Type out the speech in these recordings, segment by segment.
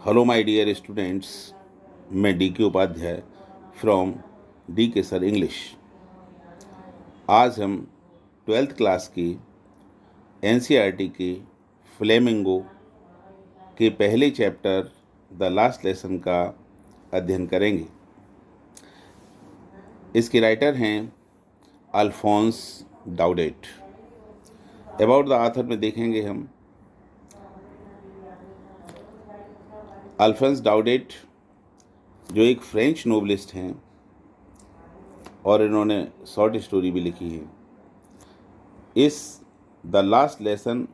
Hello my dear students, मैं D के Upadhyay from D के सर इंग्लिश। आज हम 12th क्लास की एनसीईआरटी के फ्लेमिंगो के पहले चैप्टर द लास्ट लेसन का अध्ययन करेंगे। इसके राइटर हैं अल्फोंस डाउडेट। अबाउट द ऑथर में देखेंगे हम अल्फोंस डाउडेट जो एक फ्रेंच नोवेलिस्ट हैं और इन्होंने शॉर्ट स्टोरी भी लिखी है। इस द लास्ट लेसन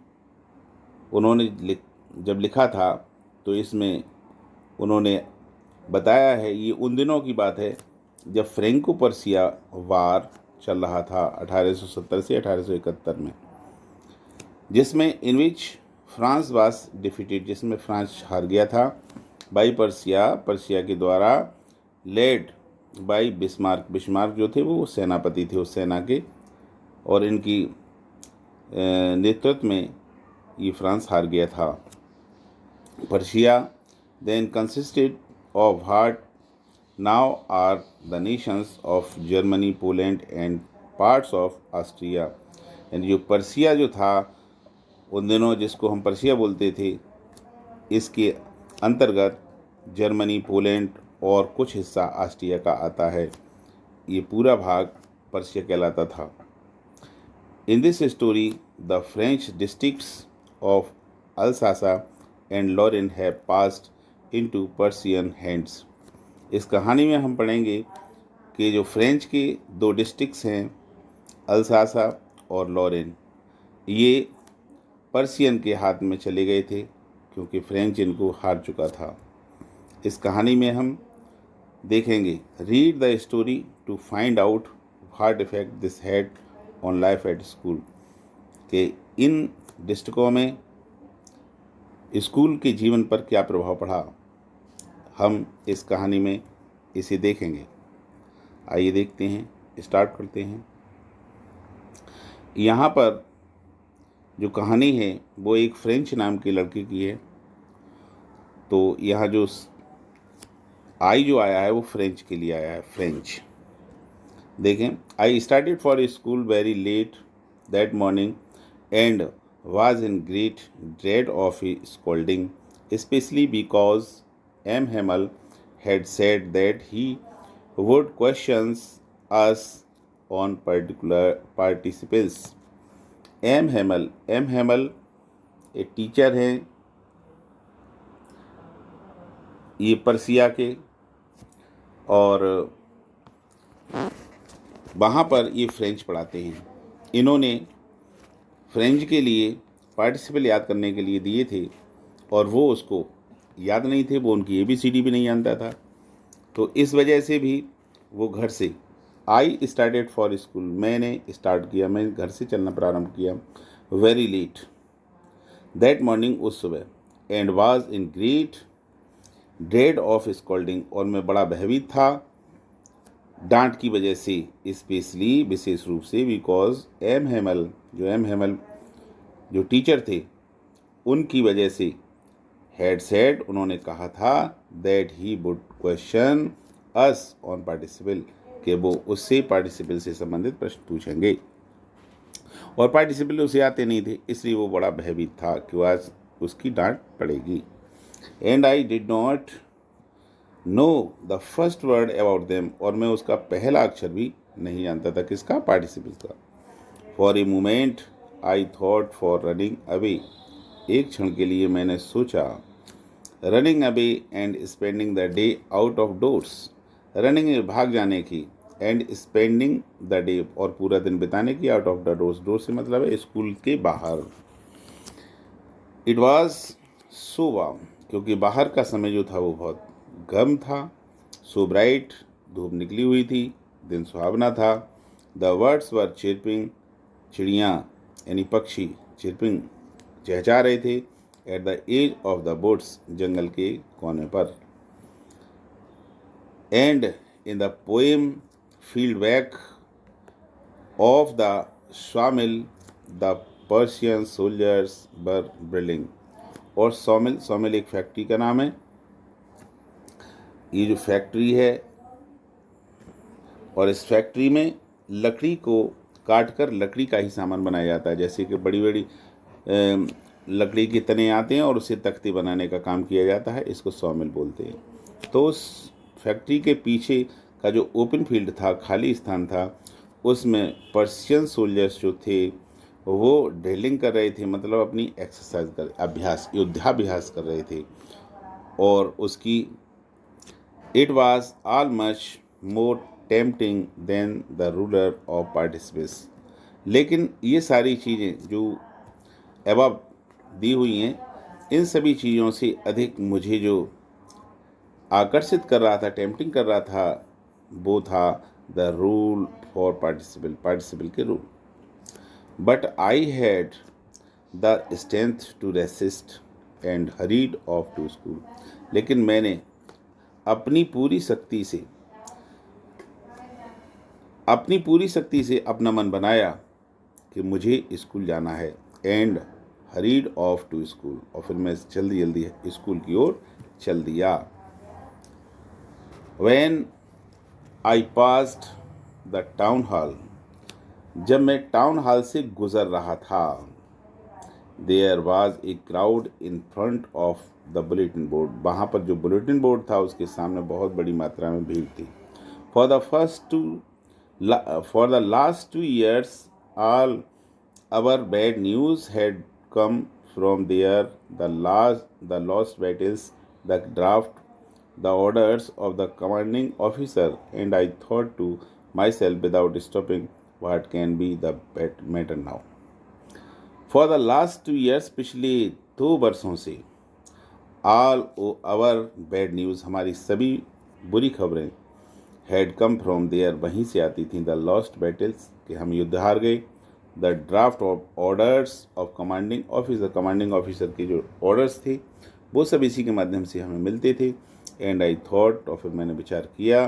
उन्होंने जब लिखा था तो इसमें उन्होंने बताया है, ये उन दिनों की बात है जब फ्रेंको पर्सिया वार चल रहा था 1870 से 1871 में, जिसमें इन विच फ्रांस वाज डिफीटेड, जिसमें फ्रांस हार गया था, बाई पर्सिया के द्वारा, लेड बाई बिस्मार्क जो थे वो सेनापति थे उस सेना के, और इनकी नेतृत्व में ये फ्रांस हार गया था। Prussia then consisted of what now are the nations of Germany, Poland and parts of Austria. यानी जो पर्सिया जो था उन दिनों, जिसको हम पर्सिया बोलते थे, इसके अंतर्गत जर्मनी, पोलैंड और कुछ हिस्सा ऑस्ट्रिया का आता है। ये पूरा भाग पर्सिया कहलाता था। In this story, the French districts of Alsace and Lorraine have passed into Persian hands. इस कहानी में हम पढ़ेंगे कि जो फ्रेंच के दो डिस्ट्रिक्ट्स हैं, अल्सासा और लॉरेन, ये पर्सियन के हाथ में चले गए थे क्योंकि फ्रेंच इनको हार चुका था। इस कहानी में हम देखेंगे, read the story to find out what effect this had on life at school, के इन डिस्ट्रिक्टों में स्कूल के जीवन पर क्या प्रभाव पड़ा। हम इस कहानी में इसे देखेंगे। आइए देखते हैं, स्टार्ट करते हैं। यहाँ पर जो कहानी है वो एक फ्रेंच नाम के लड़के की है। तो यहाँ जो आई जो आया है वो फ्रेंच के लिए आया है, फ्रेंच। देखें, I started for school very let that morning and was in great dread of a scolding, especially because M. Hamel had said that he would question us on particular participles. M. Hamel एक teacher हैं ये Persia के, और वहाँ पर ये French पढ़ाते हैं। इन्होंने फ्रेंच के लिए पार्टिसिपल याद करने के लिए दिए थे और वो उसको याद नहीं थे, वो उनकी ABCD भी नहीं जानता था। तो इस वजह से भी वो घर से, आई स्टार्टेड फॉर स्कूल, मैंने स्टार्ट किया, मैं घर से चलना प्रारंभ किया, वेरी लेट दैट मॉर्निंग, उस सुबह, and was in great dread of scolding, और मैं बड़ा भयभीत था डांट की वजह से, स्पेशली विशेष रूप से, बिकॉज एम हेमल जो टीचर थे उनकी वजह से, हैड सेड, उन्होंने कहा था, that he would question us on participle, कि वो उससे पार्टिसिपल से संबंधित प्रश्न पूछेंगे, और पार्टिसिपल उसे आते नहीं थे, इसलिए वो बड़ा भयभीत था कि आज उसकी डांट पड़ेगी। And I did not know the first word about them, और मैं उसका पहला अक्षर भी नहीं जानता था, किसका, पार्टिसिपल का। For a moment I thought for running away, एक क्षण के लिए मैंने सोचा, running away and spending the day out of doors, running भाग जाने की, एंड स्पेंडिंग द डे, और पूरा दिन बिताने की, out of the doors, door से मतलब है स्कूल के बाहर। इट वॉज सो वार्म, क्योंकि बाहर का समय जो था वो बहुत गर्म था, सो ब्राइट, धूप निकली हुई थी, दिन सुहावना था, द वर्ड्स वर चिरपिंग, चिड़ियाँ यानी पक्षी चिरपिंग चहचहा रहे थे, at the edge of the woods, जंगल के कोने पर, and in the open field back of the sawmill the Prussian soldiers were drilling, और सॉमिल एक फैक्ट्री का नाम है, ये जो फैक्ट्री है और इस फैक्ट्री में लकड़ी को काट कर लकड़ी का ही सामान बनाया जाता है, जैसे कि बड़ी बड़ी लकड़ी के तने आते हैं और उसे तख्ते बनाने का काम किया जाता है, इसको सॉमिल बोलते हैं। तो उस फैक्ट्री के पीछे का जो ओपन फील्ड था, खाली स्थान था, उसमें पर्शियन सोल्जर्स जो थे वो ड्रिलिंग कर रहे थे, मतलब अपनी एक्सरसाइज कर अभ्यास युद्धाभ्यास कर रहे थे। और उसकी it was all much more tempting than the ruler of participates. लेकिन ये सारी चीज़ें जो एबव दी हुई हैं, इन सभी चीज़ों से अधिक मुझे जो आकर्षित कर रहा था, टेम्पटिंग कर रहा था, वो था द रूल फॉर पार्टिसिपल के rule. But I had the strength to resist and hurried off to school. लेकिन मैंने अपनी पूरी शक्ति से अपना मन बनाया कि मुझे स्कूल जाना है, and hurried off to school, और फिर मैं जल्दी जल्दी स्कूल की ओर चल दिया। When I passed the town hall, जब मैं टाउन हॉल से गुजर रहा था, there was a crowd in front of the bulletin board, वहाँ पर जो बुलेटिन बोर्ड था उसके सामने बहुत बड़ी मात्रा में भीड़ थी। For the last 2 years all our bad news had come from there, the lost battles, the draft, the orders of the commanding officer, and I thought to myself without stopping, what can be the matter now? For the last 2 years, पिछले 2 वर्षों से, all our bad news, हमारी सभी बुरी खबरें, had come from there, वहीं से आती थी, द लॉस्ट बैटल्स, कि हम युद्ध हार गए, the draft of orders of commanding officer के जो ऑर्डर्स थे वो सब इसी के माध्यम से हमें मिलते थे। एंड आई थॉट, और फिर मैंने विचार किया,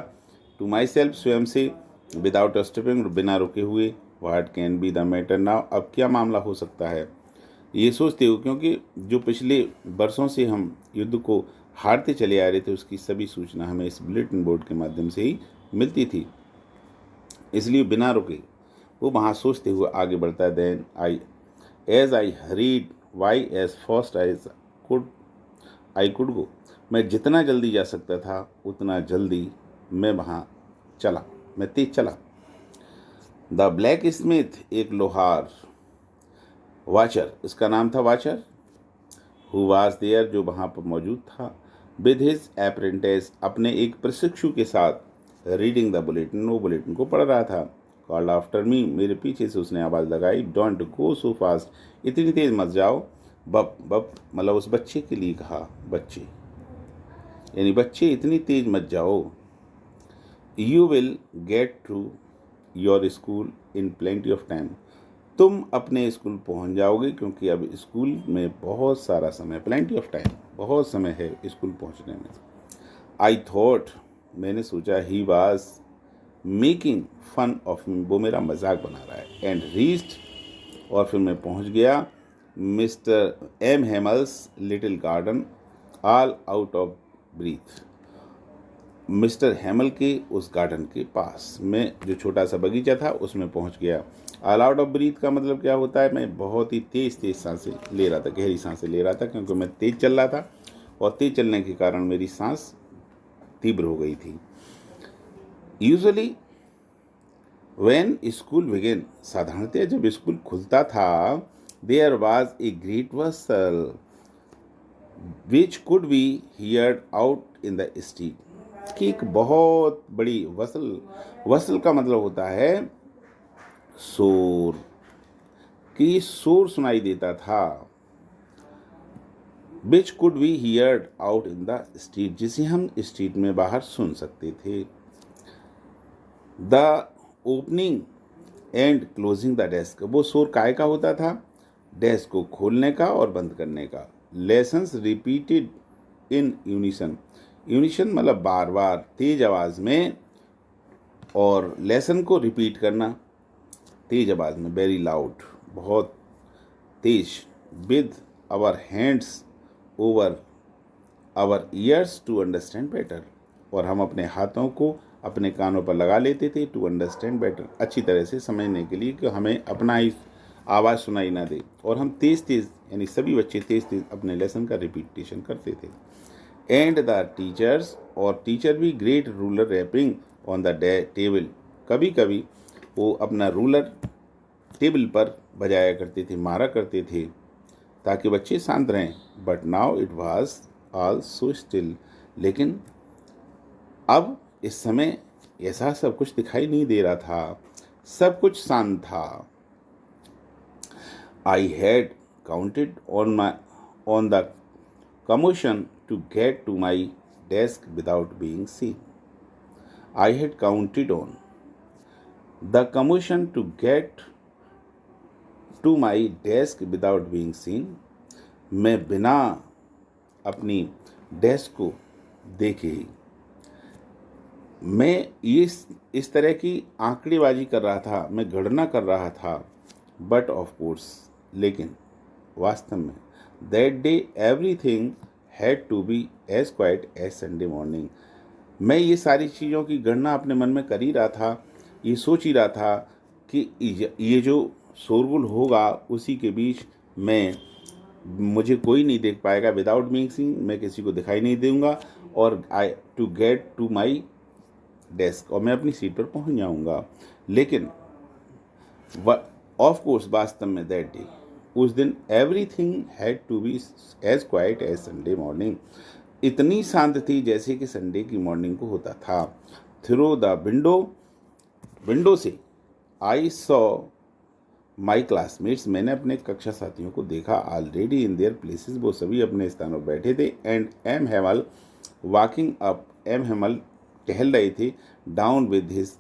टू माई सेल्फ, स्वयं से, विदाउट स्टॉपिंग, बिना रुके हुए, what can be the matter now, अब क्या मामला हो सकता है, ये सोचते हो, क्योंकि जो पिछले वर्षों से हम युद्ध को हारते चले आ रहे थे उसकी सभी सूचना हमें इस बुलेटिन बोर्ड के माध्यम से ही मिलती थी। इसलिए बिना रुके वो वहाँ सोचते हुए आगे बढ़ता है। Then I hurried by as fast as I could go, मैं जितना जल्दी जा सकता था उतना जल्दी मैं वहाँ चला, मैं तेज चला। द ब्लैक स्मिथ, एक लोहार, वाचर, इसका नाम था वाचर, हु वाज देयर, जो वहाँ पर मौजूद था, विद हिज अप्रेंटिस, अपने एक प्रशिक्षु के साथ, रीडिंग द बुलेटिन, वो बुलेटिन को पढ़ रहा था। कॉल्ड आफ्टर मी, मेरे पीछे से उसने आवाज़ लगाई, डोंट गो सो फास्ट, इतनी तेज़ मत जाओ। बप बप, मतलब उस बच्चे के लिए कहा, बच्चे यानी बच्चे इतनी तेज़ मत जाओ। You will get to your school in plenty of time, तुम अपने स्कूल पहुंच जाओगे क्योंकि अब स्कूल में बहुत सारा समय, प्लेंटी ऑफ टाइम, बहुत समय है स्कूल पहुंचने में। आई थॉट, मैंने सोचा, he was making fun of me, वो मेरा मजाक बना रहा है। एंड रीच्ड, और फिर मैं पहुंच गया, mister M Hamel's little garden, all out of breath, mister Hamel के उस गार्डन के पास में जो छोटा सा बगीचा था उसमें पहुंच गया। ऑल आउट ऑफ ब्रीथ का मतलब क्या होता है, मैं बहुत ही तेज़ सांसें ले रहा था, गहरी सांसें ले रहा था, क्योंकि मैं तेज़ चल रहा था और तेज़ चलने के कारण मेरी सांस तीव्र हो गई थी। यूजुअली व्हेन स्कूल बिगिन, साधारणतः जब स्कूल खुलता था, there was a great bustle which could be heard out in the street, कि एक बहुत बड़ी वसल का मतलब होता है शोर, कि शोर सुनाई देता था। विच could be heard out in the street, जिसे हम स्ट्रीट में बाहर सुन सकते थे। The opening and closing the desk, वो शोर काय का होता था, डेस्क को खोलने का और बंद करने का। लेसन्स रिपीटेड इन यूनिसन, यूनिशन मतलब बार बार तेज आवाज़ में, और लेसन को रिपीट करना तेज आवाज़ में, वेरी लाउड, बहुत तेज। With our hands over our ears to understand better, और हम अपने हाथों को अपने कानों पर लगा लेते थे टू अंडरस्टैंड बेटर, अच्छी तरह से समझने के लिए कि हमें अपना ही आवाज़ सुनाई ना दे। और हम तेज़ तेज़, यानी सभी बच्चे तेज़ तेज़ अपने लेसन का रिपीटेशन करते थे। एंड द टीचर्स, और टीचर भी great ruler rapping on the table, कभी कभी वो अपना रूलर टेबल पर बजाया करते थे, मारा करते थे ताकि बच्चे शांत रहें। But now it was all so still, लेकिन अब इस समय ऐसा सब कुछ दिखाई नहीं दे रहा था, सब कुछ शांत था। I had counted on the commotion to get to my desk without being seen. I had counted on the commotion to get to my desk without being seen. मैं बिना अपनी डेस्क को देखे ही मैं इस तरह की आंकड़ेबाजी कर रहा था, मैं गणना कर रहा था। बट ऑफ कोर्स, लेकिन वास्तव में that day everything had to be as quiet as Sunday morning. मैं ये सारी चीज़ों की गणना अपने मन में कर ही रहा था, ये सोच ही रहा था कि ये जो शोरगुल होगा उसी के बीच में मुझे कोई नहीं देख पाएगा, विदाउट बीइंग सीन, मैं किसी को दिखाई नहीं दूंगा, और I to get to my desk, और मैं अपनी सीट पर पहुंच जाऊंगा। लेकिन ऑफ कोर्स वास्तव में दैट डे, उस दिन everything had to be as quiet as Sunday morning, इतनी शांत थी जैसे कि संडे की मॉर्निंग को होता था। थ्रू द विंडो से आई सॉ माई क्लासमेट्स, मैंने अपने कक्षा साथियों को देखा। ऑलरेडी इन देयर प्लेसेस, वो सभी अपने स्थानों पर बैठे थे। And M Hamel walking up, M Hamel टहल रहे थे। Down with his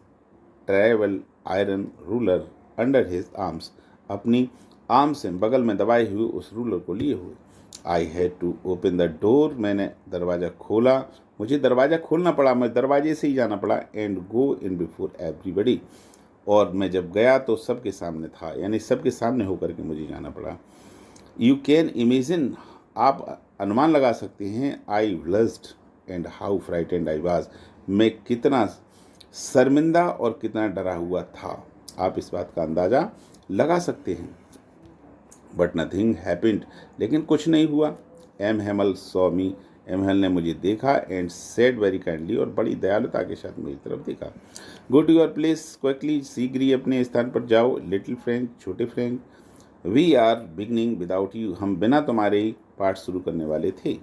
terrible iron ruler under his arms, अपनी आर्म से बगल में दबाए हुए उस रूलर को लिए हुए। I had to open the door, मैंने दरवाज़ा खोला, मुझे दरवाज़ा खोलना पड़ा, मैं दरवाजे से ही जाना पड़ा। And go in before everybody, और मैं जब गया तो सबके सामने था, यानी सबके सामने होकर के मुझे जाना पड़ा। यू कैन इमेजिन, आप अनुमान लगा सकते हैं। I blushed and how frightened I was, मैं कितना शर्मिंदा और कितना डरा हुआ था, आप इस बात का अंदाज़ा लगा सकते हैं। बट नथिंग हैपेंड, लेकिन कुछ नहीं हुआ। M Hemal saw me, M Hemal ने मुझे देखा। एंड सेड वेरी काइंडली, और बड़ी दयालुता के साथ मेरी तरफ देखा। Go to your place quickly, शीघ्र ही अपने स्थान पर जाओ। लिटिल फ्रेंड, छोटे friend, we are beginning without you, हम बिना तुम्हारे ही पाठ शुरू करने वाले थे।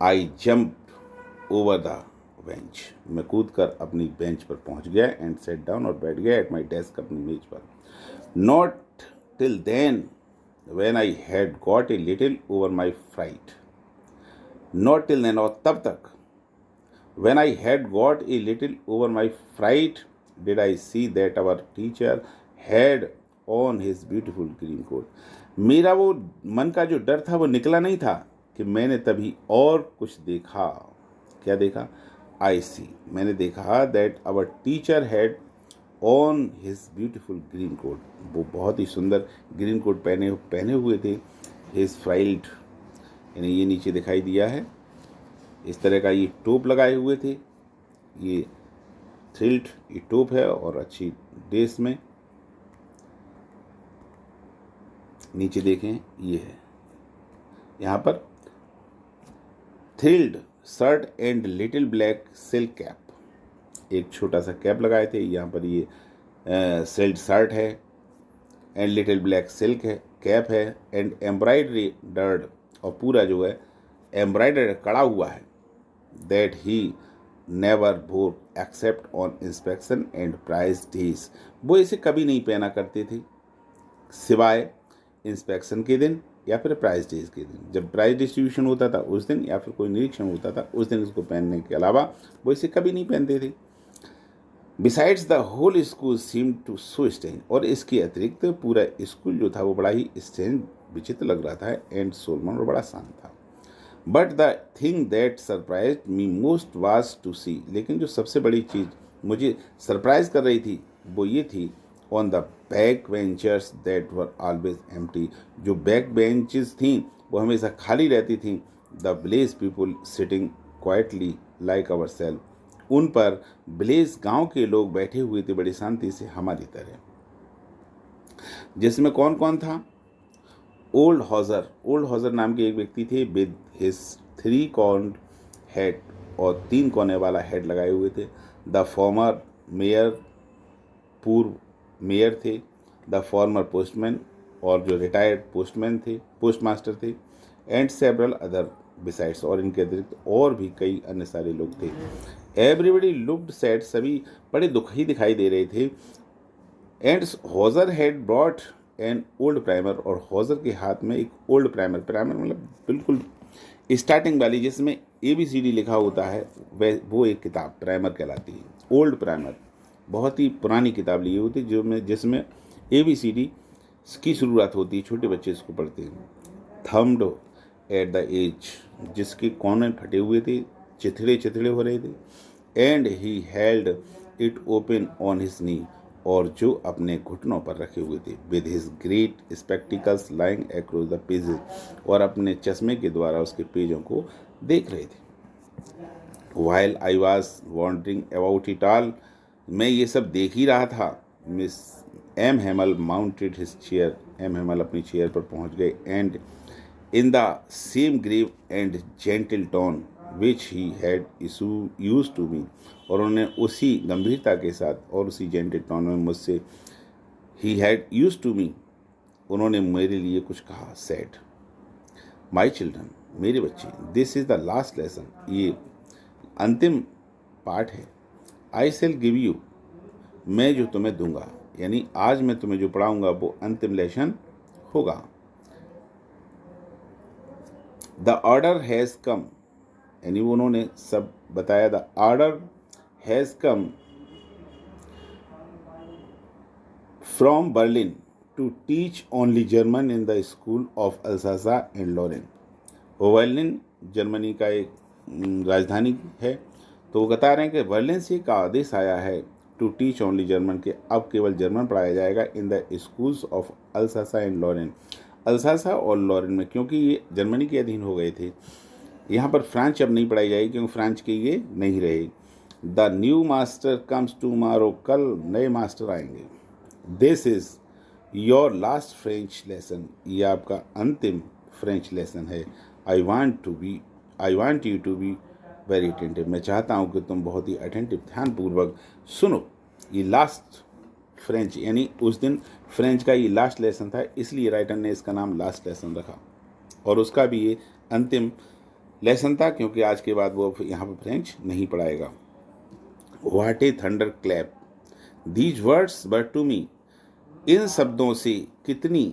I jump over the bench, मैं कूद कर अपनी बेंच पर पहुंच गया। एंड सेट डाउन, और बैठ गया एट माई डेस्क, अपनी मेज पर। Not till then when I had got a little over my fright, not till then, और तब तक when I had got a little over my fright did I see that our teacher had on his beautiful green coat. मेरा वो मन का जो डर था वो निकला नहीं था कि मैंने तभी और कुछ देखा। क्या देखा? I see, मैंने देखा that our teacher had on his beautiful green coat, वो बहुत ही सुंदर ग्रीन कोट पहने हुए थे। हिज फ्राइल्ड, यानी ये नीचे दिखाई दिया है, इस तरह का ये टोप लगाए हुए थे। ये थ्रिल्ड ये टोप है, और अच्छी ड्रेस में नीचे देखें ये है यहाँ पर frilled shirt and little black silk cap, एक छोटा सा कैप लगाए थे। यहाँ पर ये सिल्क शर्ट है, एंड लिटिल ब्लैक सिल्क है कैप है, एंड एम्ब्रॉयडरी डर्ड, और पूरा जो है एम्ब्रॉयडरी कड़ा हुआ है। That he never wore except on inspection and prize days, वो इसे कभी नहीं पहना करते थे सिवाय इंस्पेक्शन के दिन या फिर प्राइज डेज के दिन। जब प्राइज डिस्ट्रीब्यूशन होता था उस दिन, या फिर कोई निरीक्षण होता था उस दिन इसको पहनने के अलावा वो इसे कभी नहीं पहनते थे। Besides the whole school seem to so strange, और इसके अतिरिक्त पूरा स्कूल जो था वो बड़ा ही स्ट्रेंज, विचित्र लग रहा था। एंड सोलमन, और बड़ा शांत था। But the thing that surprised me most was to see, लेकिन जो सबसे बड़ी चीज़ मुझे सरप्राइज कर रही थी वो ये थी, on the back benchers that were always empty, जो बैक बेंचेस थी वो हमेशा खाली रहती थी। The village people sitting quietly like our self. उन पर ब्लेज गांव के लोग बैठे हुए थे बड़ी शांति से हमारी तरह। जिसमें कौन कौन था? ओल्ड हॉजर नाम के एक व्यक्ति थे विद हिज 3 कॉर्न्ड हेड, और 3 कोने वाला हेड लगाए हुए थे। द फॉर्मर मेयर, पूर्व मेयर थे। द फॉर्मर पोस्टमैन, और जो रिटायर्ड पोस्टमास्टर थे। एंड सेवरल अदर बिसाइड्स, और इनके अतिरिक्त और भी कई अन्य सारे लोग थे। एवरीबडी लुक्ड सैड, सभी बड़े दुखी दिखाई दे रहे थे। And Hauser had brought an old primer, और हॉजर के हाथ में एक ओल्ड प्राइमर मतलब बिल्कुल स्टार्टिंग वाली जिसमें ABCD लिखा होता है, वह वो एक किताब प्राइमर कहलाती है। ओल्ड प्राइमर बहुत ही पुरानी किताब ली होती है जिसमें ABCD की शुरुआत होती है, छोटे बच्चे इसको पढ़ते हैं। थम्ड एट द एज, जिसके कोने फटे हुए थे, चिथड़े हो रहे थे। And he held it open on his knee, और जो अपने घुटनों पर रखे हुए थे। With his great spectacles lying across the pages, और अपने चश्मे के द्वारा उसके पेजों को देख रहे थे। While I was wondering about it all, मैं ये सब देख ही रहा था। Miss M Hamel mounted his chair, M Hamel अपनी चेयर पर पहुंच गए। And in the same grave and gentle tone which he had used to me, और उन्होंने उसी गंभीरता के साथ और उसी जेंटल टोन में मुझसे he had used to me, उन्होंने मेरे लिए कुछ कहा। सेड माई चिल्ड्रन, मेरे बच्चे, this is the last lesson, ये अंतिम पाठ है। आई शेल गिव यू, मैं जो तुम्हें दूंगा, यानी आज मैं तुम्हें जो पढ़ाऊंगा वो अंतिम लेसन होगा। द ऑर्डर हैज़ कम, यानी उन्होंने सब बताया। The order has come from Berlin to teach only German in the school of Alsace and Lorraine. Berlin Germany का एक राजधानी है, तो वो बता रहे हैं कि बर्लिन से का आदेश आया है टू टीच ओनली जर्मन, के अब केवल जर्मन पढ़ाया जाएगा in the schools of Alsace and Lorraine, Alsace और लॉरेन में, क्योंकि ये जर्मनी के अधीन हो गए थे। यहाँ पर फ्रांच अब नहीं पढ़ाई जाएगी क्योंकि फ्रांच के ये नहीं रहे। The new master comes tomorrow, कल नए मास्टर आएंगे। This is your last French lesson, ये आपका अंतिम फ्रेंच लेसन है। I want you to be very attentive, मैं चाहता हूँ कि तुम बहुत ही अटेंटिव, ध्यानपूर्वक सुनो। ये लास्ट फ्रेंच, यानी उस दिन फ्रेंच का ये लास्ट लेसन था, इसलिए राइटर ने इसका नाम लास्ट लेसन रखा, और उसका भी ये अंतिम लेसन था क्योंकि आज के बाद वो यहाँ पर फ्रेंच नहीं पढ़ाएगा। What a thunderclap these words were to me, इन शब्दों से कितनी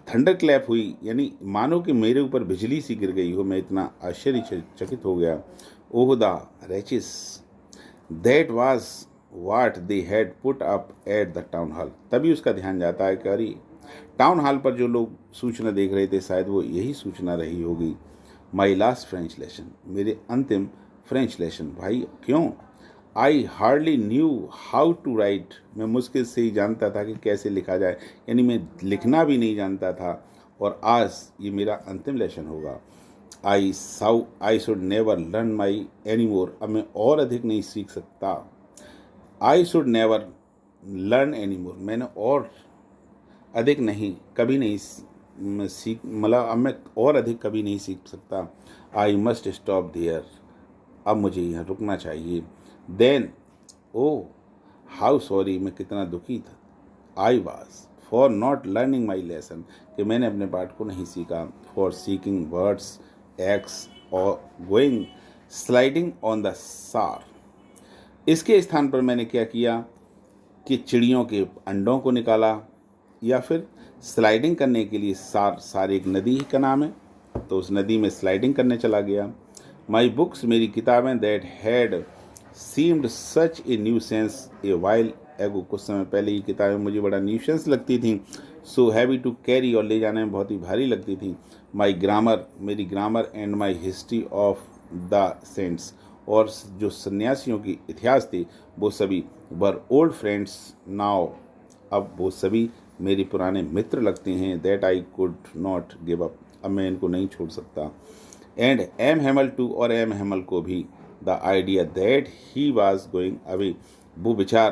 थंडर क्लैप हुई, यानी मानो कि मेरे ऊपर बिजली सी गिर गई हो, मैं इतना आश्चर्यचकित हो गया। Oh the wretches, that was what they had put up at the town hall, तभी उसका ध्यान जाता है कि अरे टाउन हॉल पर जो लोग सूचना देख रहे थे शायद वो यही सूचना रही होगी। माई लास्ट फ्रेंच लेसन, मेरे अंतिम फ्रेंच लेसन। भाई क्यों? I hardly knew how to write, मैं मुश्किल से ही जानता था कि कैसे लिखा जाए, यानी मैं लिखना भी नहीं जानता था, और आज ये मेरा अंतिम लेसन होगा। I should never learn my any more, अब मैं और अधिक नहीं सीख सकता। I should never learn any more, मैंने और अधिक नहीं, कभी नहीं मतलब अब मैं और अधिक कभी नहीं सीख सकता। आई मस्ट स्टॉप देयर, अब मुझे यहाँ रुकना चाहिए। देन ओ हाउ सॉरी, मैं कितना दुखी था। I was for not learning my lesson, कि मैंने अपने पाठ को नहीं सीखा। फॉर सीकिंग वर्ड्स एक्स और गोइंग स्लाइडिंग ऑन द सार, इसके स्थान पर मैंने क्या किया कि चिड़ियों के अंडों को निकाला, या फिर स्लाइडिंग करने के लिए सार एक नदी का नाम है, तो उस नदी में स्लाइडिंग करने चला गया। माई बुक्स, मेरी किताबें, that had seemed such A nuisance a while एगो, कुछ समय पहले ये किताबें मुझे बड़ा न्यूसेंस लगती थी। सो हैवी टू कैरी, और ले जाने में बहुत ही भारी लगती थी। माई ग्रामर, मेरी grammar, and my history of the saints, और जो सन्यासियों की इतिहास थी वो सभी वर ओल्ड फ्रेंड्स नाउ, अब वो सभी मेरे पुराने मित्र लगते हैं। That I could not give up, अब मैं इनको नहीं छोड़ सकता। एंड एम हेमल टू, और एम हेमल को भी, the idea that he was going away, वो विचार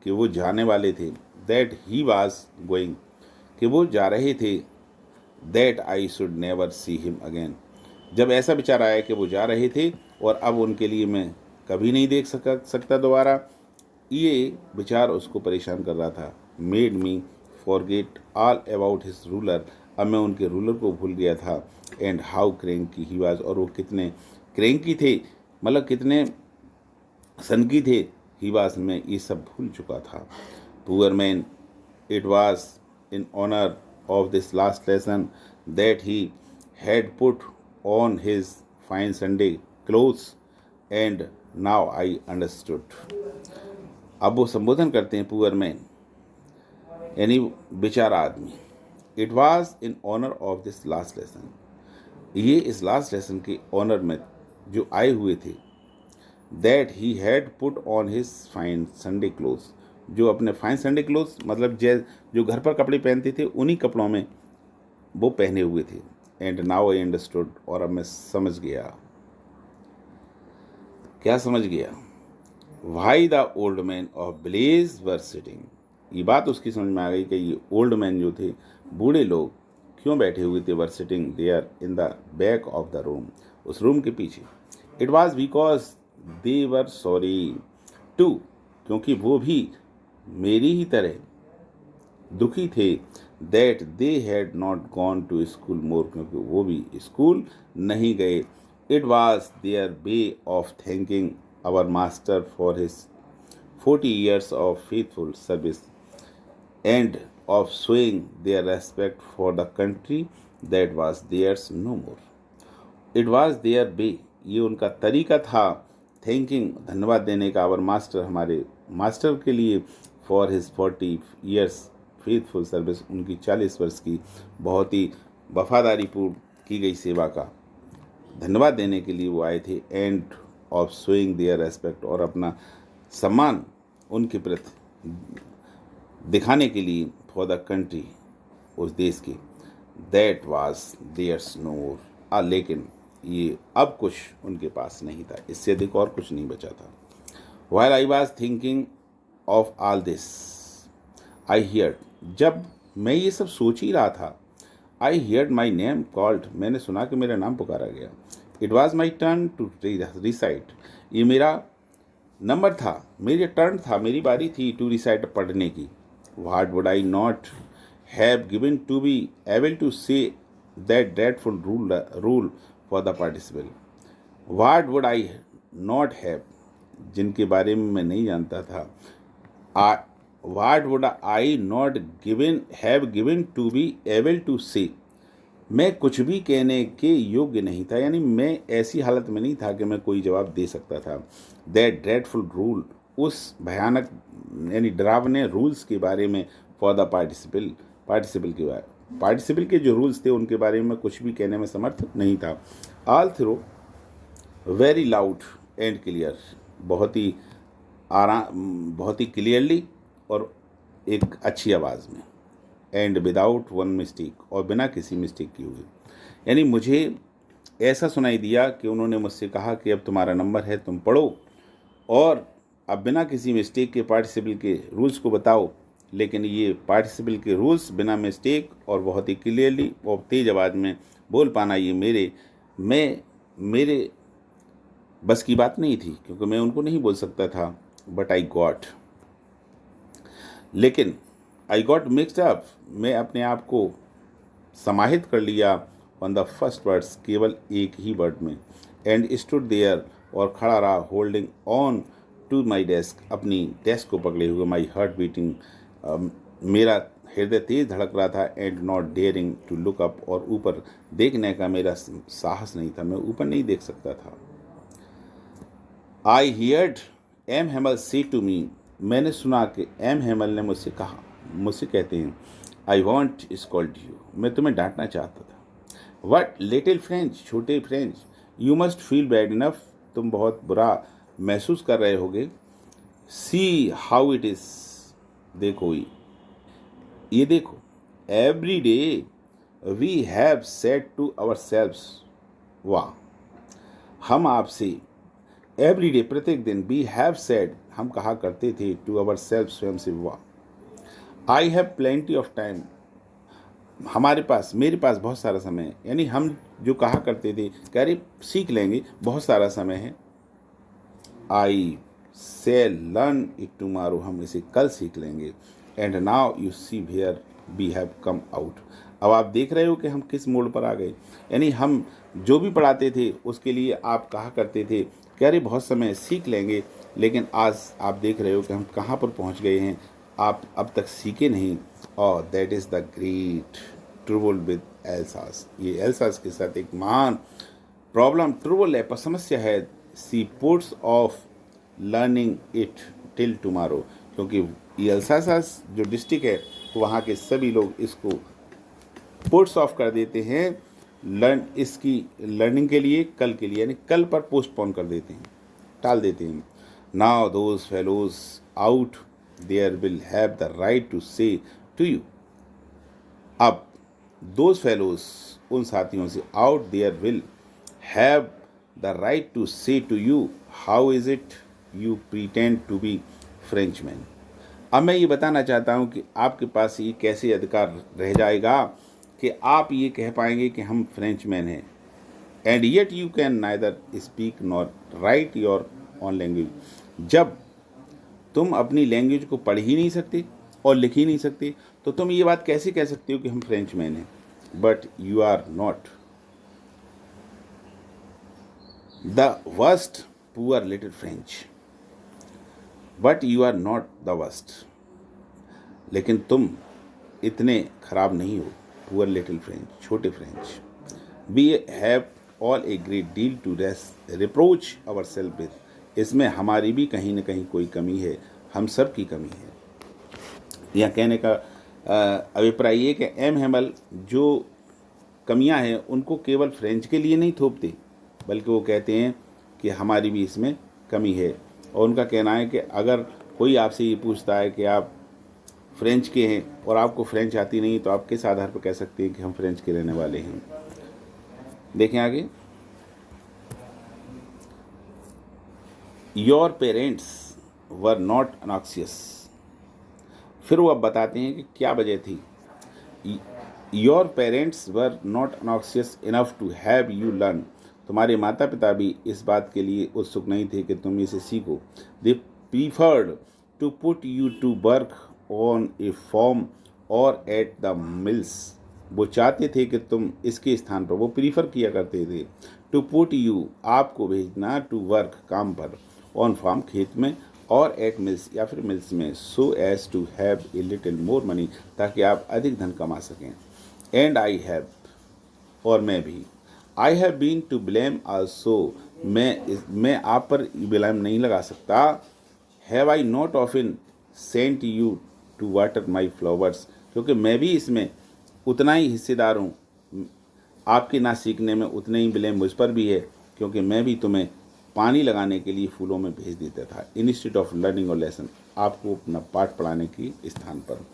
कि वो जाने वाले थे, दैट ही वॉज गोइंग, कि वो जा रहे थे, that I should never see him again, जब ऐसा विचार आया कि वो जा रहे थे और अब उनके लिए मैं कभी नहीं देख सकता दोबारा, ये विचार उसको परेशान कर रहा था। Made me forget all about his ruler, अब मैं उनके रूलर को भूल गया था। And how cranky he was, और वो कितने क्रैंकी थे, मतलब कितने सनकी थे। ही वाज, मैं ये सब भूल चुका था। Poor man, it was in honour of this last lesson that he had put on his fine Sunday clothes, and now I understood. अब वो संबोधन करते हैं पुअर मैन, यानी बेचारा आदमी। It was in honour of this last lesson, ये इस लास्ट लेसन के ऑनर में जो आए हुए थे। That he had put on his fine Sunday clothes, जो अपने फाइन संडे क्लोथ्स मतलब जो घर पर कपड़े पहनते थे उन्हीं कपड़ों में वो पहने हुए थे। एंड नाउ आई अंडरस्टूड, और अब मैं समझ गया। क्या समझ गया? Why the old man of village were sitting, ये बात उसकी समझ में आ गई कि ये ओल्ड मैन जो थे, बूढ़े लोग क्यों बैठे हुए थे। Were sitting there in the back of the room, उस रूम के पीछे। It was because they were sorry too, क्योंकि वो भी मेरी ही तरह दुखी थे। That they had not gone to school more, क्योंकि वो भी स्कूल नहीं गए। It was their way of thanking our master for his 40 years of faithful service and of showing their respect for the country that was theirs no more. It was their way, ये उनका तरीका था। Thanking, धन्यवाद देने का, our master, हमारे master के लिए, for his 40 years faithful service, उनकी 40 वर्ष की बहुत ही वफादारीपूर्ण की गई सेवा का धन्यवाद देने के लिए वो आए थे। End of showing there respect, और अपना सम्मान उनके प्रति दिखाने के लिए, फॉर द कंट्री, उस देश के, दैट वाज देयर्स नो मोर, लेकिन ये अब कुछ उनके पास नहीं था, इससे अधिक और कुछ नहीं बचा था। While I was thinking of all this I heard, जब मैं ये सब सोच ही रहा था, I heard my name called, मैंने सुना कि मेरा नाम पुकारा गया। It was my turn to recite, ये मेरा नंबर था, मेरी टर्न था, मेरी बारी थी टू रिसाइट, पढ़ने की। What would I not have given to be able to say that dreadful rule for the participle. What would I not have, जिनके बारे में मैं नहीं जानता था। What would I not have given to be able to say, मैं कुछ भी कहने के योग्य नहीं था, यानी मैं ऐसी हालत में नहीं था कि मैं कोई जवाब दे सकता था। दैट ड्रेडफुल रूल, उस भयानक यानी डरावने रूल्स के बारे में, फॉर द पार्टिसिपल के जो रूल्स थे उनके बारे में कुछ भी कहने में समर्थ नहीं था। All through very loud and clear, बहुत ही क्लियरली और एक अच्छी आवाज़ में। एंड विदाउट वन मिस्टेक, और बिना किसी मिस्टेक की हुई, यानी मुझे ऐसा सुनाई दिया कि उन्होंने मुझसे कहा कि अब तुम्हारा नंबर है, तुम पढ़ो, और अब बिना किसी मिस्टेक के पार्टिसिपल के रूल्स को बताओ। लेकिन ये पार्टिसिपल के रूल्स बिना मिस्टेक और बहुत ही क्लियरली और तेज़ आवाज़ में बोल पाना, ये मेरे बस की बात नहीं थी, क्योंकि मैं उनको नहीं बोल सकता था। बट आई गॉट, लेकिन आई गॉट मिक्सड अप, मैं अपने आप को समाहित कर लिया ऑन द फर्स्ट वर्ड्स, केवल एक ही वर्ड में। एंड स्टूड देयर, और खड़ा रहा, holding on to my desk, अपनी डेस्क को पकड़े हुए। माई हार्ट बीटिंग, मेरा हृदय तेज धड़क रहा था। And not daring to look up, और ऊपर देखने का मेरा साहस नहीं था, मैं ऊपर नहीं देख सकता था। आई हियर्ड एम हेमल से टू मी, मैंने सुना कि एम हेमल ने मुझसे कहते हैं, आई वॉन्ट स्कॉल्ड यू, मैं तुम्हें डांटना चाहता था। वट लिटिल फ्रेंच, छोटे French, you must feel bad enough, तुम बहुत बुरा महसूस कर रहे होगे। सी हाउ इट इज़, देखो ये देखो। Every day we have said to ourselves, वाह। हम आपसे एवरीडे, प्रत्येक दिन, वी हैव सेड, हम कहा करते थे, टू अवर सेल्फ, स्वयं से, वाह। I have plenty of time, हमारे पास, मेरे पास बहुत सारा समय है। यानी हम जो कहा करते थे कि अरे सीख लेंगे, बहुत सारा समय है। I shall learn it tomorrow, हम इसे कल सीख लेंगे। And now you see where we have come out, अब आप देख रहे हो कि हम किस मोड़ पर आ गए। यानी हम जो भी पढ़ाते थे उसके लिए आप कहा करते थे कि अरे बहुत समय सीख लेंगे, लेकिन आज आप देख रहे हो कि हम कहाँ पर पहुँच गए हैं, आप अब तक सीखे नहीं। और that is the great trouble with Alsace, ये एल्सास के साथ एक महान प्रॉब्लम, ट्रबल है, पर समस्या है। She puts off learning it till tomorrow, क्योंकि ये एल्सास जो डिस्ट्रिक्ट है वहाँ के सभी लोग इसको पुट्स ऑफ कर देते हैं, इसकी लर्निंग के लिए, कल के लिए, यानी कल पर पोस्टपोन कर देते हैं, टाल देते हैं। Now those fellows out there will have the right to say to you, अब दोज फेलोज, उन साथियों से, out there will have the right to say to you how is it you pretend to be Frenchman. अब मैं ये बताना चाहता हूँ कि आपके पास ये कैसे अधिकार रह जाएगा कि आप ये कह पाएंगे कि हम फ्रेंचमैन हैं, and yet you can neither speak nor right your on language, जब तुम अपनी लैंग्वेज को पढ़ ही नहीं सकते और लिख ही नहीं सकते, तो तुम ये बात कैसे कह सकते हो कि हम फ्रेंचमैन हैं। But you are not the worst poor little French, but you are not the worst, लेकिन तुम इतने खराब नहीं हो, पुअर लिटिल फ्रेंच, छोटे फ्रेंच। We have all a great deal to reproach our self with, इसमें हमारी भी कहीं ना कहीं कोई कमी है, हम सब की कमी है। यह कहने का अभिप्राय ये कि एम हेमल जो कमियां हैं उनको केवल फ्रेंच के लिए नहीं थोपते, बल्कि वो कहते हैं कि हमारी भी इसमें कमी है। और उनका कहना है कि अगर कोई आपसे ये पूछता है कि आप फ्रेंच के हैं और आपको फ्रेंच आती नहीं, तो आप किस आधार पर कह सकते हैं कि हम फ्रेंच के रहने वाले हैं। देखें आगे, your parents were not anxious, फिर वो अब बताते हैं कि क्या वजह थी। Your parents were not anxious enough to have you learn, तुम्हारे माता पिता भी इस बात के लिए उत्सुक नहीं थे कि तुम इसे सीखो। They preferred to put you to work on a farm और एट द मिल्स, वो चाहते थे कि तुम इसके स्थान पर, वो प्रीफर किया करते थे, टू पुट यू, आपको भेजना, टू वर्क, काम पर, ऑन फार्म, खेत में, और एट मिल्स, या फिर मिल्स में, so as to have a little more money, ताकि आप अधिक धन कमा सकें। एंड आई हैव, और मैं भी, I have been to blame also, मैं आप पर ब्लेम नहीं लगा सकता। Have I not often sent you to water my flowers, क्योंकि मैं भी इसमें उतना ही हिस्सेदार हूँ, आपके ना सीखने में उतने ही ब्लेम मुझ पर भी है, क्योंकि मैं भी तुम्हें पानी लगाने के लिए फूलों में भेज देता था, instead of learning our lesson, आपको अपना पाठ पढ़ाने की स्थान पर।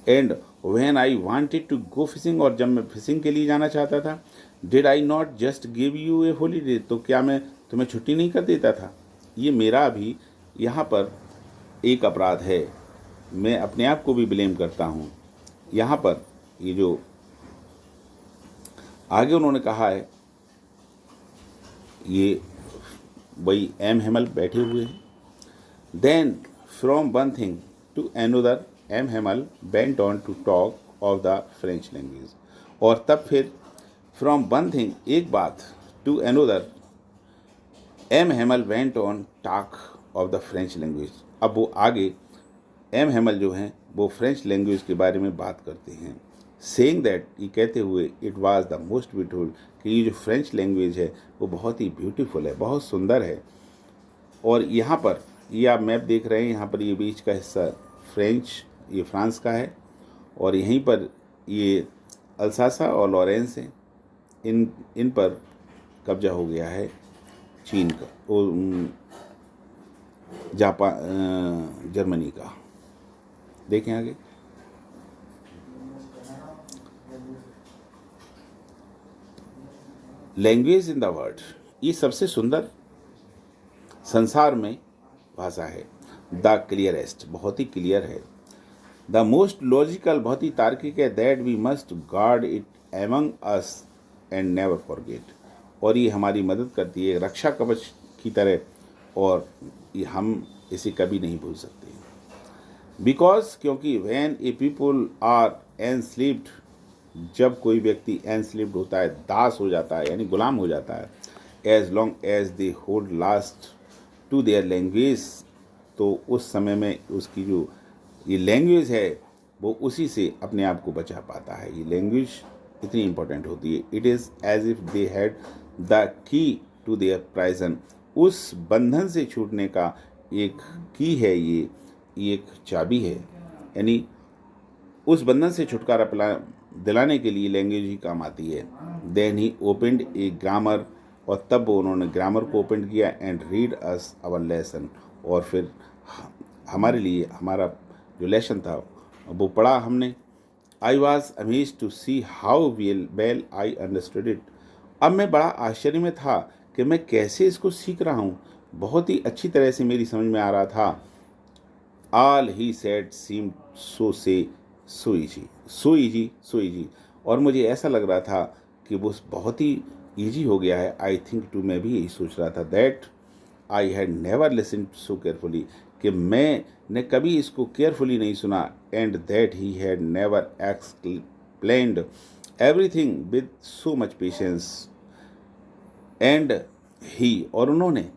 And when I wanted to go fishing, और जब मैं फिशिंग के लिए जाना चाहता था, did I not just give you a holiday, तो क्या मैं तुम्हें छुट्टी नहीं कर देता था। ये मेरा भी यहाँ पर एक अपराध है, मैं अपने आप को भी ब्लेम करता हूँ। यहाँ पर ये जो आगे उन्होंने कहा है, ये वही एम हेमल बैठे हुए हैं। Then from one thing to another M Hamel went on to talk of the French language, और तब फिर फ्रॉम वन थिंग, एक बात, to another M Hamel went on talk of the French language, अब वो आगे एम हेमल जो हैं वो फ्रेंच लैंग्वेज के बारे में बात करते हैं। सेइंग दैट, ये कहते हुए, it was the most beautiful, कि ये जो फ्रेंच लैंग्वेज है वो बहुत ही ब्यूटीफुल है, बहुत सुंदर है। और यहाँ पर ये आप मैप देख रहे हैं, यहाँ पर ये बीच का हिस्सा फ्रेंच, ये फ्रांस का है, और यहीं पर ये अल्सासा और लॉरेंस हैं, इन पर कब्जा हो गया है चीन का, जापान, जर्मनी का। देखें आगे, लैंग्वेज इन द वर्ल्ड, ये सबसे सुंदर संसार में भाषा है। द क्लियरेस्ट, बहुत ही क्लियर है। द मोस्ट लॉजिकल, बहुत ही तार्किक है। That we must guard it among us and never forget, और ये हमारी मदद करती है रक्षा कवच की तरह, और ये हम इसे कभी नहीं भूल सकते। बिकॉज, क्योंकि व्हेन ए पीपल आर एनस्लीव्ड, जब कोई व्यक्ति एनस्लीव्ड होता है, दास हो जाता है यानी गुलाम हो जाता है, as long as they hold last to their language, तो उस समय में उसकी जो ये लैंग्वेज है वो उसी से अपने आप को बचा पाता है। ये लैंग्वेज इतनी इंपॉर्टेंट होती है। It is as if they had the key to their prison, उस बंधन से छूटने का एक की है, ये एक चाबी है। यानी उस बंधन से छुटकारा दिलाने के लिए लैंग्वेज ही काम आती है। Then he opened a grammar, और तब उन्होंने ग्रामर को ओपन किया, and read us our lesson, और फिर हमारे लिए हमारा जो लेसन था वो पढ़ा हमने। I was amazed to see how well I understood it, अब मैं बड़ा आश्चर्य में था कि मैं कैसे इसको सीख रहा हूँ, बहुत ही अच्छी तरह से मेरी समझ में आ रहा था। All he said seemed so easy, और मुझे ऐसा लग रहा था कि वो बहुत ही ईजी हो गया है। आई थिंक टू, मैं भी यही सोच रहा था। That I had never listen so carefully, कि मैंने कभी इसको केयरफुली नहीं सुना। And that he had never explained everything with so much patience, and he, और उन्होंने,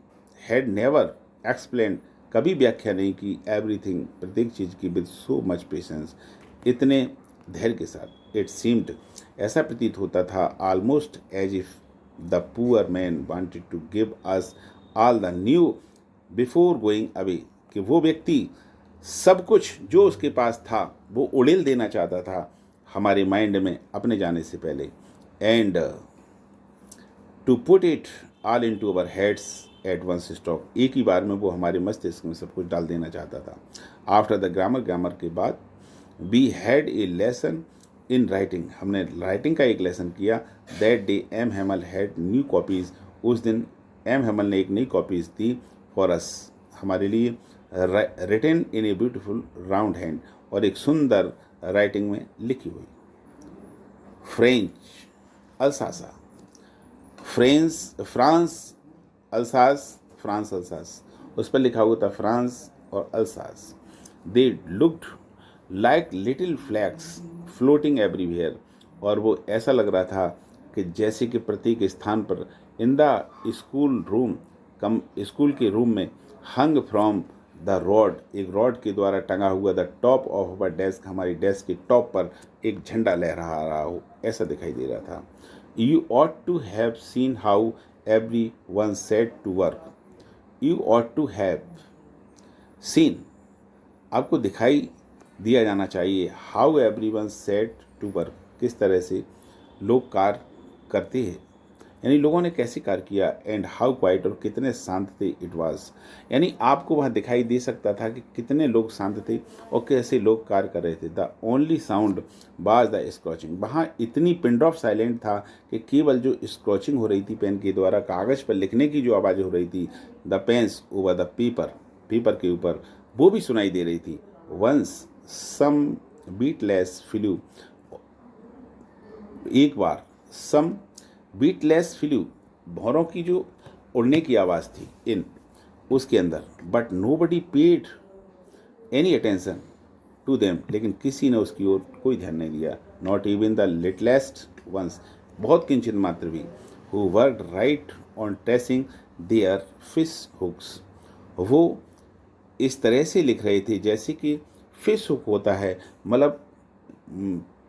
हैड नेवर एक्सप्लेन्ड, कभी व्याख्या नहीं की, एवरीथिंग, प्रत्येक चीज़ की, विद सो मच पेशेंस, इतने धैर्य के साथ। इट सीम्ड, ऐसा प्रतीत होता था, almost as if the poor man wanted to give us all he knew before going away, कि वो व्यक्ति सब कुछ जो उसके पास था वो उड़ेल देना चाहता था हमारे माइंड में अपने जाने से पहले, and to put it all into our heads at once stroke, एक ही बार में वो हमारे मस्तिष्क में सब कुछ डाल देना चाहता था। आफ्टर द ग्रामर के बाद we had a lesson in writing, हमने राइटिंग का एक लेसन किया। That day M Hamel had new copies, उस दिन एम हेमल ने एक नई कॉपीज़ दी फॉर अस, हमारे लिए, written in a beautiful round hand, और एक सुंदर राइटिंग में लिखी हुई। फ्रेंच अल्सासा, फ्रांस अल्सास, उस पर लिखा हुआ था फ्रांस और Alsace. They looked like little flags floating everywhere, और वो ऐसा लग रहा था कि जैसे कि प्रत्येक स्थान पर, इन द स्कूल रूम, स्कूल के रूम में, हंग फ्रॉम द रॉड, एक रॉड के द्वारा टंगा हुआ, the top of our desk, हमारी डेस्क के टॉप पर एक झंडा लहरा रहा हो, ऐसा दिखाई दे रहा था। You ought to have seen how everyone set to work, you ought to have seen, आपको दिखाई दिया जाना चाहिए, how everyone set to work, किस तरह से लोग कार्य करते हैं, यानी लोगों ने कैसे कार्य किया। एंड हाउ क्वाइट, और कितने शांत थे इट वाज, यानी आपको वहाँ दिखाई दे सकता था कि कितने लोग शांत थे और कैसे लोग कार्य कर रहे थे। The only sound was the scorching, वहाँ इतनी पिन ड्रॉप साइलेंट था कि केवल जो स्क्रॉचिंग हो रही थी पेन के द्वारा, कागज़ पर लिखने की जो आवाज़ हो रही थी, the pens over the paper के ऊपर, वो भी सुनाई दे रही थी। वंस सम बीटलेस फ्लू, एक बार, सम बीटलेस फ्लू, भौरों की जो उड़ने की आवाज़ थी इन उसके अंदर, but nobody paid any attention to them, लेकिन किसी ने उसकी ओर कोई ध्यान नहीं दिया। Not even the littlest ones, बहुत किंचित मात्र भी, who worked right on tracing their fish hooks, वो इस तरह से लिख रहे थे जैसे कि फिश हुक होता है, मतलब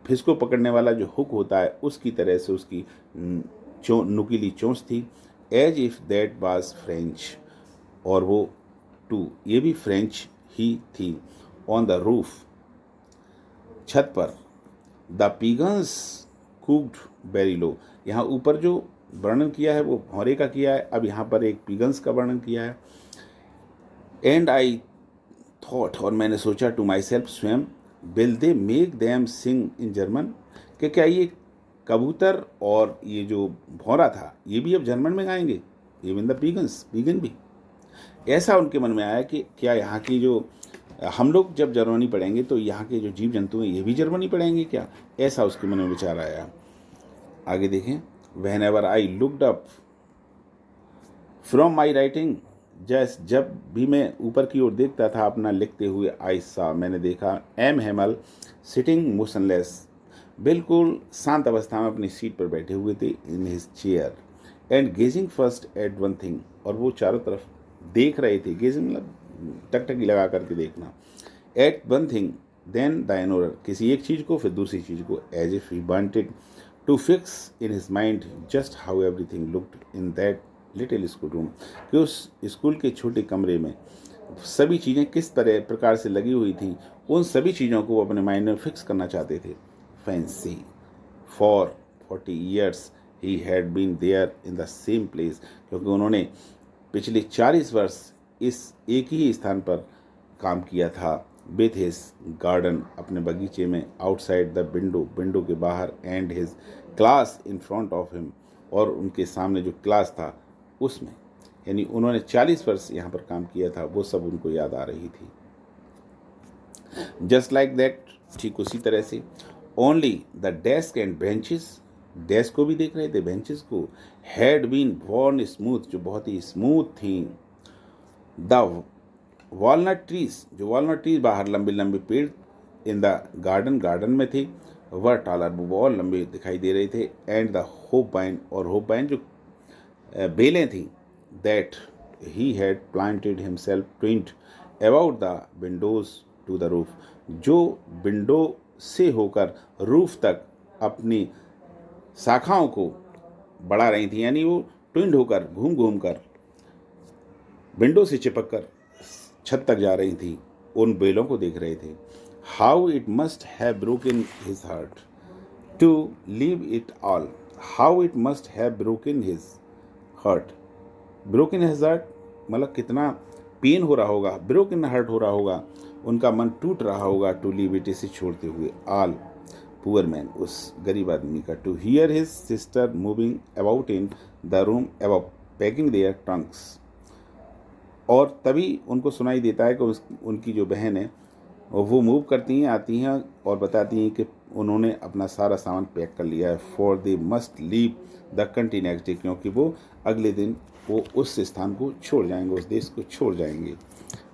फिश को पकड़ने वाला जो हुक होता है उसकी तरह से उसकी नुकीली चोंच थी। As if that was French, और वो टू, ये भी फ्रेंच ही थी। ऑन द रूफ, छत पर, द पिगन्स कुक्ड वेरी लो, यहाँ ऊपर जो वर्णन किया है वो भौरे का किया है, अब यहाँ पर एक पिगन्स का वर्णन किया है। एंड आई थॉट, और मैंने सोचा, टू माई सेल्फ, स्वयं, will they make them sing in German, कि क्या ये कबूतर और ये जो भौरा था ये भी अब जर्मन में गाएंगे, इवन द पीगन भी। ऐसा उनके मन में आया कि क्या यहाँ की जो हम लोग जब जर्मनी पढ़ेंगे तो यहाँ के जो जीव जंतु हैं ये भी जर्मनी पढ़ेंगे क्या, ऐसा उसके मन में विचार आया। आगे देखें, when ever I looked up from my writing, जब भी मैं ऊपर की ओर देखता था अपना लिखते हुए, आई सा मैंने देखा, एम हेमल सिटिंग मोशनलेस, बिल्कुल शांत अवस्था में अपनी सीट पर बैठे हुए थे, in his chair, and gazing first at one thing, और वो चारों तरफ देख रहे थे, गेजिंग मतलब टकटकी लगा करके देखना, at one thing then the another, किसी एक चीज़ को फिर दूसरी चीज़ को, as if he wanted to fix in his mind just how everything looked in that little school room, कि उस स्कूल के छोटे कमरे में सभी चीज़ें किस तरह प्रकार से लगी हुई थी, उन सभी चीज़ों को वो अपने माइंड में फिक्स करना चाहते थे। Fancy for 40 years he had been there in the same place, क्योंकि उन्होंने पिछले 40 वर्ष इस एक ही स्थान पर काम किया था, विथ हिज गार्डन, अपने बगीचे में, आउटसाइड द विंडो के बाहर, and his class in front of him, और उनके सामने जो क्लास था उसमें, यानी उन्होंने 40 वर्ष यहाँ पर काम किया था, वो सब उनको याद आ रही थी। जस्ट लाइक दैट, ठीक उसी तरह से, only the desk and benches, desk को भी देख रहे थे, बेंचेस को, हैड बीन वॉर्न स्मूथ, जो बहुत ही स्मूथ थी, द वॉलनट ट्रीज, जो वॉलनट ट्रीज बाहर लंबे लंबे पेड़ इन द गार्डन में थे, वर टालर, वो बहुत लंबे दिखाई दे रहे थे, एंड द होप पाइन, और होप पाइन जो बेलें थी, that he had planted himself twined about the windows to the roof, जो विंडो से होकर रूफ तक अपनी शाखाओं को बढ़ा रही थी, यानी वो ट्विंड होकर घूम कर विंडो से चिपक कर छत तक जा रही थी, उन बेलों को देख रहे थे। How it must have broken his heart to leave it all, how it must have broken his heart, broken his heart मतलब कितना पेन हो रहा होगा, ब्रोकन हार्ट हो रहा होगा, उनका मन टूट रहा होगा, टू लीव इट, इसे छोड़ते हुए, ऑल पुअर मैन, उस गरीब आदमी का, to hear his sister moving about in the room about packing their trunks, और तभी उनको सुनाई देता है कि उनकी जो बहन है वो मूव करती हैं, आती हैं और बताती हैं कि उन्होंने अपना सारा सामान पैक कर लिया है, for they must leave the country next day, क्योंकि वो अगले दिन वो उस स्थान को छोड़ जाएंगे, उस देश को छोड़ जाएंगे।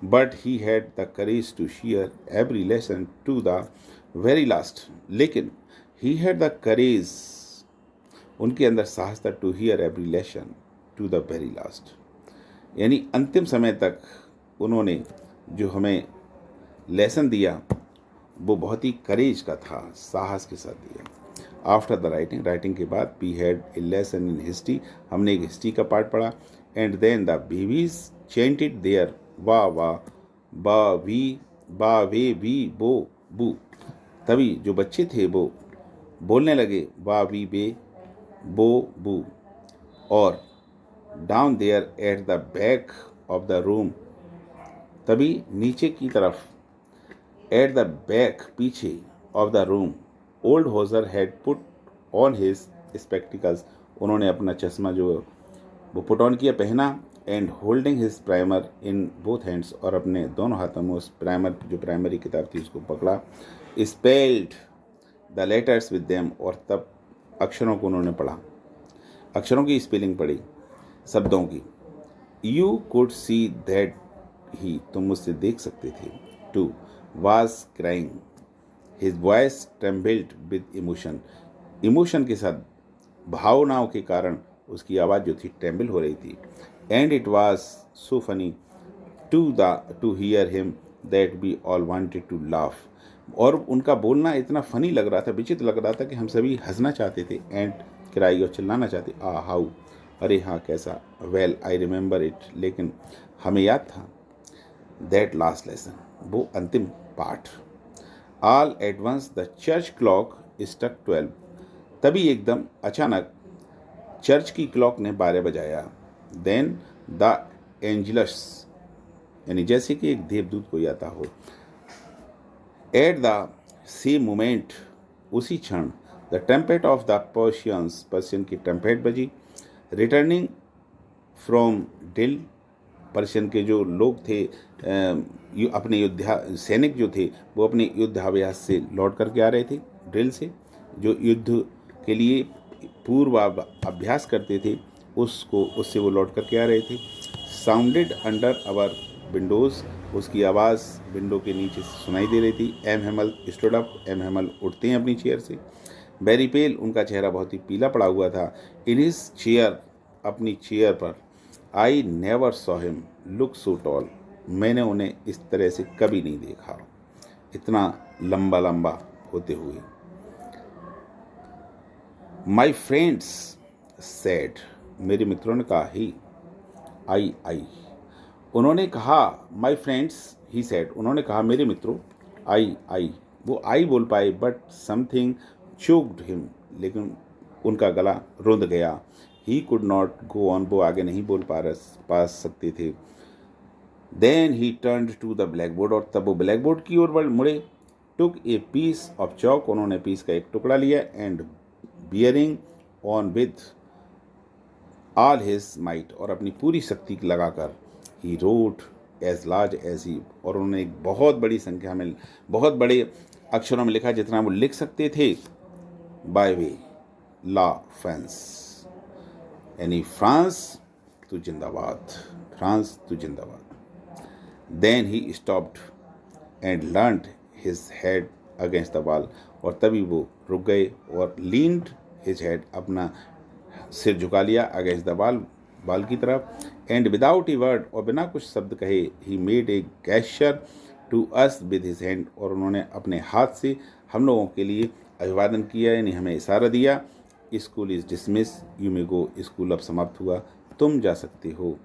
But he had the courage to share every lesson to the very last, लेकिन ही हैड द करेज, उनके अंदर साहस था, to hear every lesson to the very last, यानी अंतिम समय तक उन्होंने जो हमें लेसन दिया वो बहुत ही करेज का था, साहस के साथ दिया। आफ्टर द राइटिंग के बाद, we had a lesson in history, हमने एक हिस्ट्री का पार्ट पढ़ा, and then the babies chanted their वाह वाह बा वी बा वे वी बो बू, तभी जो बच्चे थे वो बोलने लगे वाह वी बे बो बू, और down there at the back of the room, तभी नीचे की तरफ, एट द बैक, पीछे, of the room, old Hauser had put on his spectacles, उन्होंने अपना चश्मा जो वो पुट ऑन किया, पहना, and holding his primer in both hands, और अपने दोनों हाथों में उस प्राइमर, जो प्राइमरी किताब थी, उसको पकड़ा, spelled the letters with them, और तब अक्षरों को उन्होंने पढ़ा, अक्षरों की स्पेलिंग पढ़ी, शब्दों की। You could see that he, तुम मुझसे देख सकते थे, too was crying, his voice trembled with emotion, इमोशन के साथ, भावनाओं के कारण उसकी आवाज़ जो थी ट्रेम्बल हो रही थी, and it was so funny to hear him that we all wanted to laugh, और उनका बोलना इतना फनी लग रहा था, विचित्र लग रहा था कि हम सभी हंसना चाहते थे, एंड क्राई, और चिल्लाना चाहते, हाउ, अरे हाँ कैसा, वेल आई रिमेंबर इट, लेकिन हमें याद था, दैट लास्ट लेसन, वो अंतिम पाठ, all at once the church clock struck 12, तभी एकदम अचानक चर्च की क्लॉक ने 12 बजाया, देन द एंजलस, यानी जैसे कि एक देवदूत कोई आता हो, एट द सेम मोमेंट, उसी क्षण, the trumpet of the Prussians, Prussian की टेम्पेट बजी। रिटर्निंग फ्रॉम डिल, पर्शियन के जो लोग थे अपने सैनिक जो थे वो अपने युद्धाभ्यास से लौट करके आ रहे थे, ड्रिल से, जो युद्ध के लिए पूर्व अभ्यास करते थे उससे वो लौट करके आ रहे थे। साउंडेड अंडर आवर विंडोज़, उसकी आवाज़ विंडो के नीचे से सुनाई दे रही थी। M Hemal stood up, M Hemal उठते हैं अपनी चेयर से। वेरी पेल, उनका चेहरा बहुत ही पीला पड़ा हुआ था। इन हिज चेयर, अपनी चेयर पर। I never saw him look so tall, मैंने उन्हें इस तरह से कभी नहीं देखा, इतना लंबा लंबा होते हुए। माई फ्रेंड्स सेड, मेरे मित्रों ने कहा। ही, आई, उन्होंने कहा। माई फ्रेंड्स, ही सेड, उन्होंने कहा मेरे मित्रों। आई, वो आई बोल पाए, बट समथिंग चोक्ड हिम, लेकिन उनका गला रुंध गया। He could not go on, वो आगे नहीं बोल पा सकते थे। Then he turned to the blackboard, और तब वो ब्लैक बोर्ड की ओर मुड़े। टुक ए पीस ऑफ चौक, उन्होंने पीस का एक टुकड़ा लिया। And bearing on with all his might, और अपनी पूरी शक्ति लगाकर he wrote as large as he, और उन्होंने एक बहुत बड़ी संख्या में, बहुत बड़े अक्षरों में लिखा जितना वो लिख सकते थे। बाय वे ला फ्रांस, यानी फ्रांस तू जिंदाबाद, फ्रांस तू जिंदाबाद। Then he stopped and leaned his head against the wall, और तभी वो रुक गए और लीन्ड हिज हेड, अपना सिर झुका लिया अगेंस्ट द वॉल की तरफ। एंड विदाउट ए वर्ड, और बिना कुछ शब्द कहे, he made a gesture to us with his hand, और उन्होंने अपने हाथ से हम लोगों के लिए अभिवादन किया, यानी हमें इशारा दिया। School is dismiss, you may go, school अब समाप्त हुआ, तुम जा सकते हो।